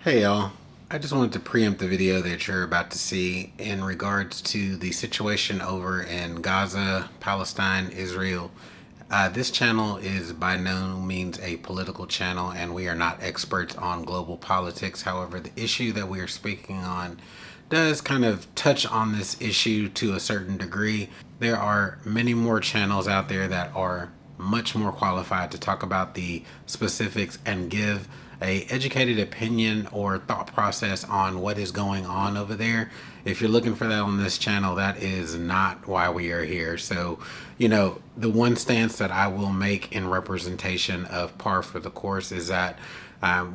Hey y'all, I just wanted to preempt the video that you're about to see in regards to the situation over in Gaza, Palestine, Israel. This channel is by no means a political channel and we are not experts on global politics. However, the issue that we are speaking on does kind of touch on this issue to a certain degree. There are many more channels out there that are much more qualified to talk about the specifics and give a educated opinion or thought process on what is going on over there. If you're looking for that on this channel, that is not why we are here. So, the one stance that I will make in representation of par for the course is that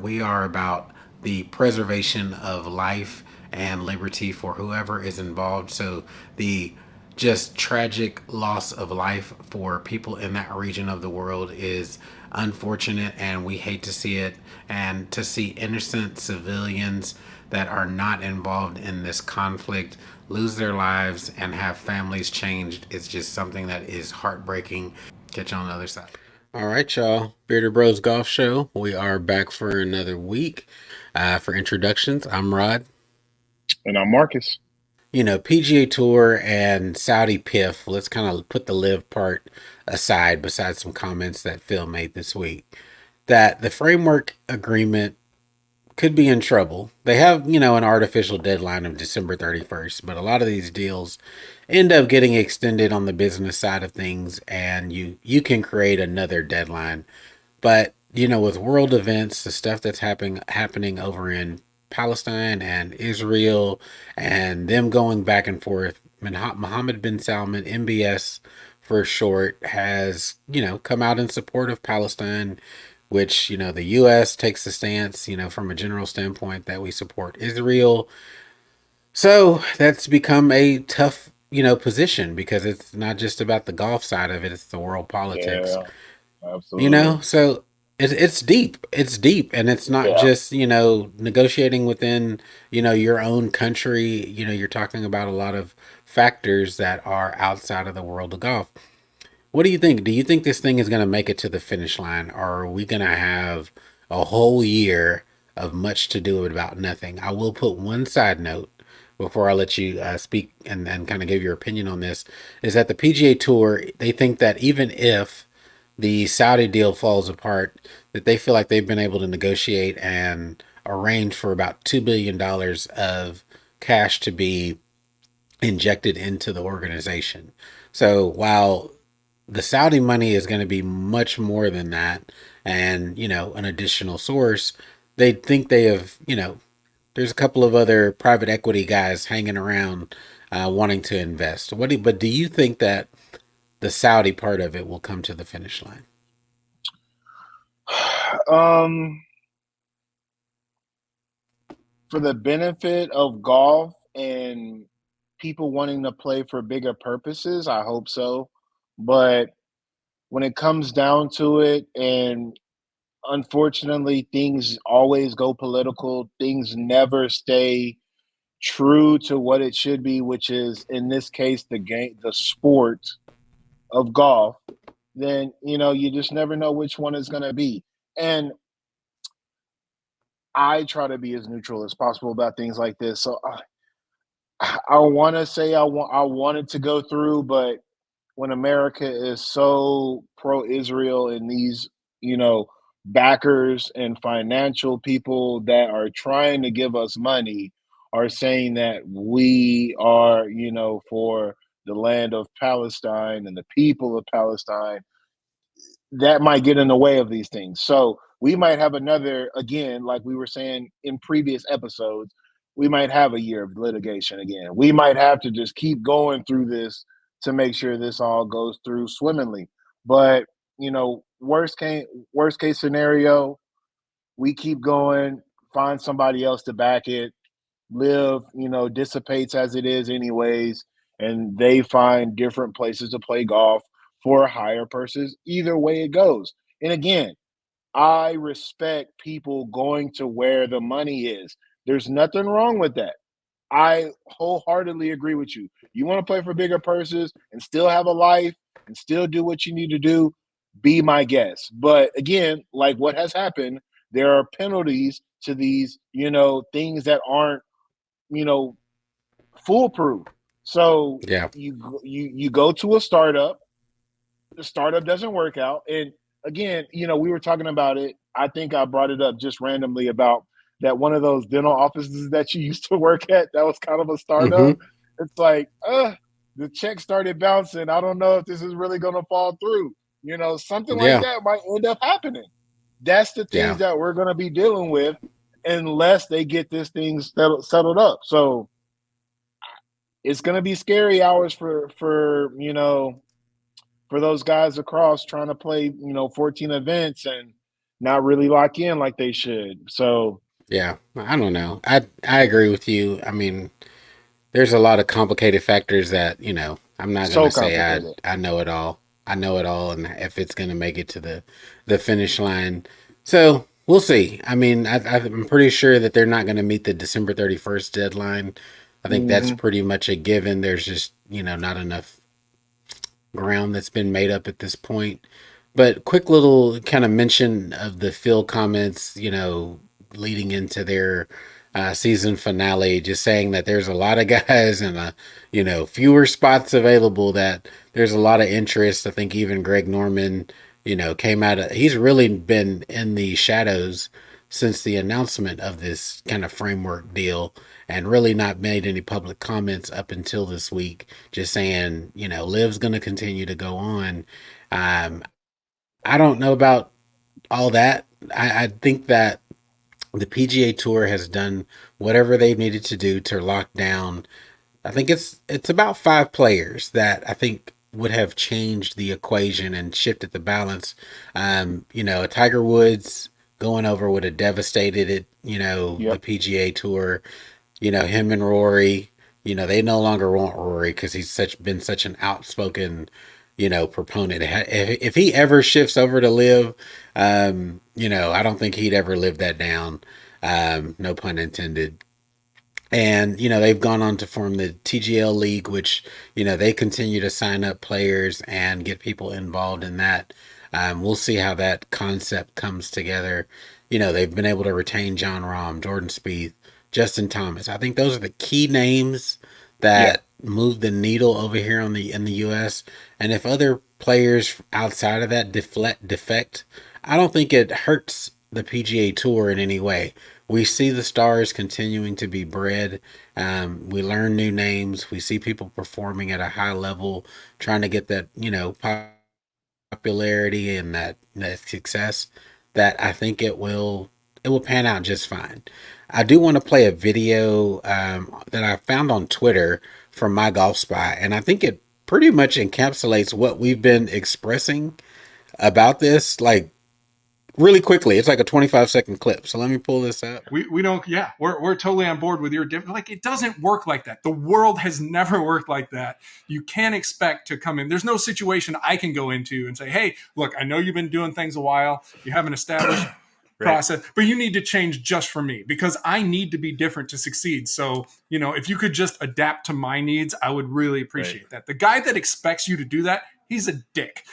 we are about the preservation of life and liberty for whoever is involved. So the just tragic loss of life for people in that region of the world is unfortunate, and we hate to see it. And to see innocent civilians that are not involved in this conflict lose their lives and have families changed is just something that is heartbreaking. Catch you on the other side. All right, y'all. Bearded Bros Golf Show. We are back for another week. For introductions, I'm Rod. And I'm Marcus. PGA Tour and Saudi PIF, let's kind of put the live part aside, besides some comments that Phil made this week, that the framework agreement could be in trouble. They have, an artificial deadline of December 31st, but a lot of these deals end up getting extended on the business side of things, and you can create another deadline. But, with world events, the stuff that's happening over in Palestine and Israel and them going back and forth, Mohammed bin Salman, MBS for short, has, come out in support of Palestine, which, the US takes the stance, from a general standpoint that we support Israel. So that's become a tough, position because it's not just about the golf side of it, it's the world politics. Yeah, absolutely. So it's deep. It's deep, and it's not Yeah. just negotiating within your own country. You're talking about a lot of factors that are outside of the world of golf. What do you think? Do you think this thing is going to make it to the finish line, or are we going to have a whole year of much to do about nothing? I will put one side note before I let you speak and kind of give your opinion on this, is that the PGA Tour, they think that even if the Saudi deal falls apart, that they feel like they've been able to negotiate and arrange for about $2 billion of cash to be injected into the organization. So while the Saudi money is going to be much more than that, and an additional source, they think they have, there's a couple of other private equity guys hanging around wanting to invest. But do you think that the Saudi part of it will come to the finish line? Um, for the benefit of golf and people wanting to play for bigger purposes, I hope so. But when it comes down to it, and unfortunately, things always go political, things never stay true to what it should be, which is in this case the game, the sport of golf, then you just never know which one is going to be. And I try to be as neutral as possible about things like this. So I want to say I wanted to go through, but when America is so pro-Israel and these you know backers and financial people that are trying to give us money are saying that we are for the land of Palestine and the people of Palestine, that might get in the way of these things. So we might have another, again, like we were saying in previous episodes, we might have a year of litigation again. We might have to just keep going through this to make sure this all goes through swimmingly. But worst case scenario, we keep going, find somebody else to back it, live, dissipates as it is anyways, and they find different places to play golf for higher purses. Either way it goes. And again, I respect people going to where the money is. There's nothing wrong with that. I wholeheartedly agree with you. You want to play for bigger purses and still have a life and still do what you need to do, be my guest. But again, like what has happened, there are penalties to these, things that aren't, you know, foolproof. So Yeah. you go to a startup, the startup doesn't work out. And again, we were talking about it. I think I brought it up just randomly about that one of those dental offices that you used to work at that was kind of a startup. Mm-hmm. It's like, the check started bouncing. I don't know if this is really going to fall through. Something like Yeah. that might end up happening. That's the things Yeah. that we're going to be dealing with unless they get this thing settled up. So it's going to be scary hours for those guys across trying to play, 14 events and not really lock in like they should. So Yeah. I don't know. I agree with you. I mean, there's a lot of complicated factors that, I'm not gonna so say complicated. I know it all. I know it all, and if it's gonna make it to the finish line. So we'll see. I mean, I'm pretty sure that they're not gonna meet the December 31st deadline. I think that's Hmm. pretty much a given. There's just, not enough ground that's been made up at this point. But quick little kind of mention of the Phil comments, leading into their season finale, just saying that there's a lot of guys and fewer spots available. That there's a lot of interest. I think even Greg Norman, came out. He's really been in the shadows since the announcement of this kind of framework deal, and really not made any public comments up until this week, just saying, Liv's going to continue to go on. Um, I don't know about all that. I think that the PGA Tour has done whatever they needed to do to lock down. I think it's about five players that I think would have changed the equation and shifted the balance. A Tiger Woods going over would have devastated it. The Yep. PGA Tour. Him and Rory. They no longer want Rory because he's been such an outspoken, proponent. If he ever shifts over to live, I don't think he'd ever live that down. No pun intended. And they've gone on to form the TGL League, which they continue to sign up players and get people involved in that. We'll see how that concept comes together. They've been able to retain John Rahm, Jordan Spieth, Justin Thomas. I think those are the key names Yeah. that move the needle over here in the U.S. And if other players outside of that defect, I don't think it hurts the PGA Tour in any way. We see the stars continuing to be bred. We learn new names. We see people performing at a high level, trying to get that popularity and that success. That I think it will pan out just fine. I do want to play a video that I found on Twitter from my golf spot, and I think it pretty much encapsulates what we've been expressing about this. Like really quickly, it's like a 25-second clip. So let me pull this up. We don't, yeah, we're totally on board with your different. Like, it doesn't work like that. The world has never worked like that. You can't expect to come in. There's no situation I can go into and say, hey, look, I know you've been doing things a while. You have an established process, but you need to change just for me because I need to be different to succeed. So, if you could just adapt to my needs, I would really appreciate that. The guy that expects you to do that, he's a dick.